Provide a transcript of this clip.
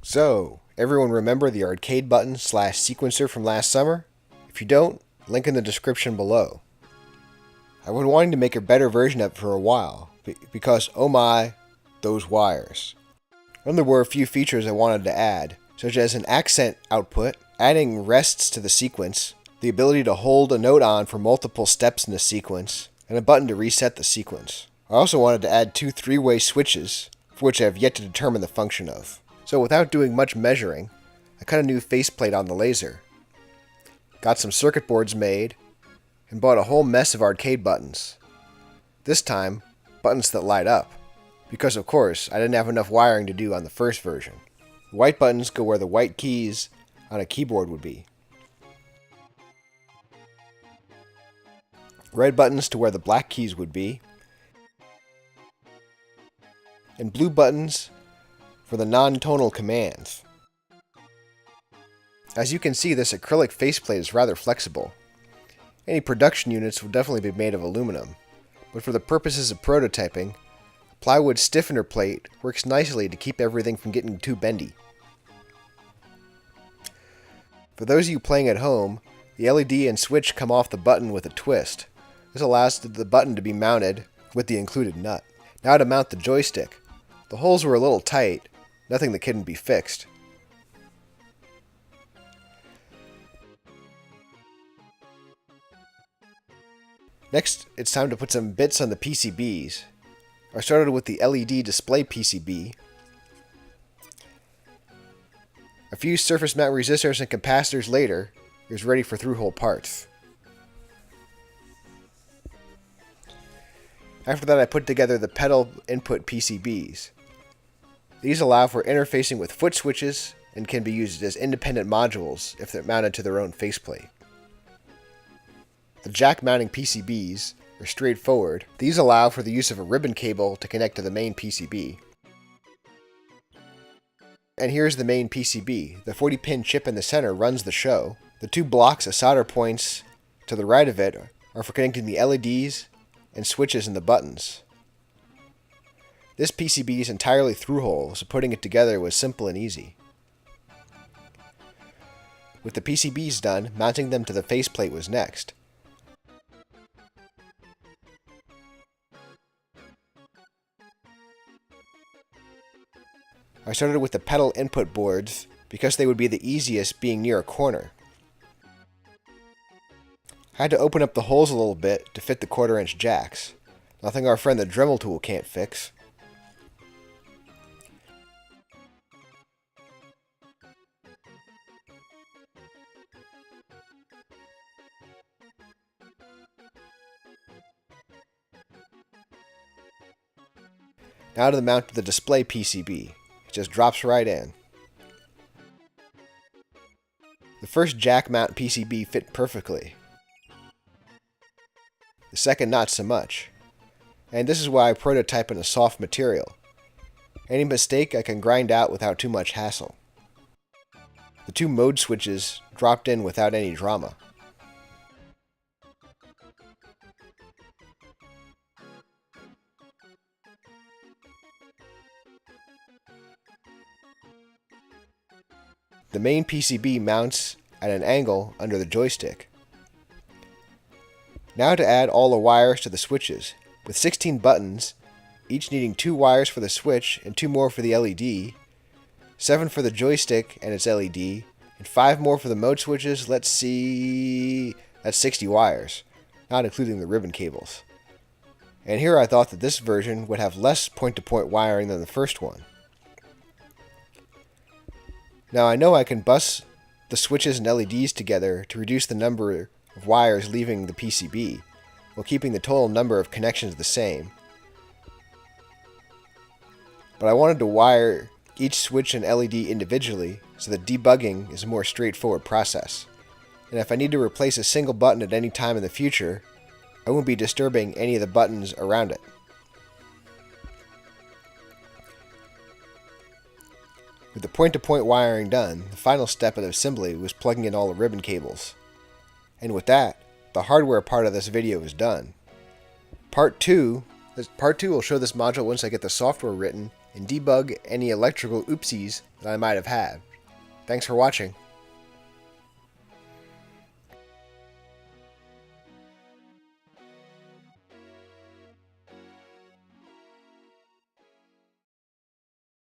So, everyone remember the arcade button slash sequencer from last summer? If you don't, link in the description below. I've been wanting to make a better version of it for a while, because oh my, those wires. And there were a few features I wanted to add, such as an accent output, adding rests to the sequence, the ability to hold a note on for multiple steps in the sequence, and a button to reset the sequence. I also wanted to add two three-way switches, for which I have yet to determine the function of. So without doing much measuring, I cut a new faceplate on the laser, got some circuit boards made, and bought a whole mess of arcade buttons. This time, buttons that light up, because of course I didn't have enough wiring to do on the first version. The white buttons go where the white keys on a keyboard would be. Red buttons to where the black keys would be, and blue buttons for the non-tonal commands. As you can see, this acrylic faceplate is rather flexible. Any production units will definitely be made of aluminum, but for the purposes of prototyping, a plywood stiffener plate works nicely to keep everything from getting too bendy. For those of you playing at home, the LED and switch come off the button with a twist. This allows the button to be mounted with the included nut. Now to mount the joystick. The holes were a little tight, nothing that couldn't be fixed. Next, it's time to put some bits on the PCBs. I started with the LED display PCB, a few surface mount resistors and capacitors later, it was ready for through-hole parts. After that, I put together the pedal input PCBs. These allow for interfacing with foot switches and can be used as independent modules if they're mounted to their own faceplate. The jack mounting PCBs are straightforward. These allow for the use of a ribbon cable to connect to the main PCB. And here's the main PCB. The 40-pin chip in the center runs the show. The two blocks of solder points to the right of it are for connecting the LEDs and switches and the buttons. This PCB is entirely through-hole, so putting it together was simple and easy. With the PCBs done, mounting them to the faceplate was next. I started with the pedal input boards because they would be the easiest being near a corner. I had to open up the holes a little bit to fit the 1/4-inch jacks, nothing our friend the Dremel tool can't fix. Now to the mount of the display PCB. It just drops right in. The first jack mount PCB fit perfectly. The second not so much. And this is why I prototype in a soft material. Any mistake I can grind out without too much hassle. The two mode switches dropped in without any drama. The main PCB mounts at an angle under the joystick. Now to add all the wires to the switches. With 16 buttons, each needing 2 wires for the switch and 2 more for the LED, 7 for the joystick and its LED, and 5 more for the mode switches, let's see, that's 60 wires, not including the ribbon cables. And here I thought that this version would have less point-to-point wiring than the first one. Now I know I can bus the switches and LEDs together to reduce the number of wires leaving the PCB, while keeping the total number of connections the same. But I wanted to wire each switch and LED individually, so that debugging is a more straightforward process. And if I need to replace a single button at any time in the future, I won't be disturbing any of the buttons around it. With the point-to-point wiring done, the final step of the assembly was plugging in all the ribbon cables. And with that, the hardware part of this video is done. Part 2 will show this module once I get the software written and debug any electrical oopsies that I might have had. Thanks for watching.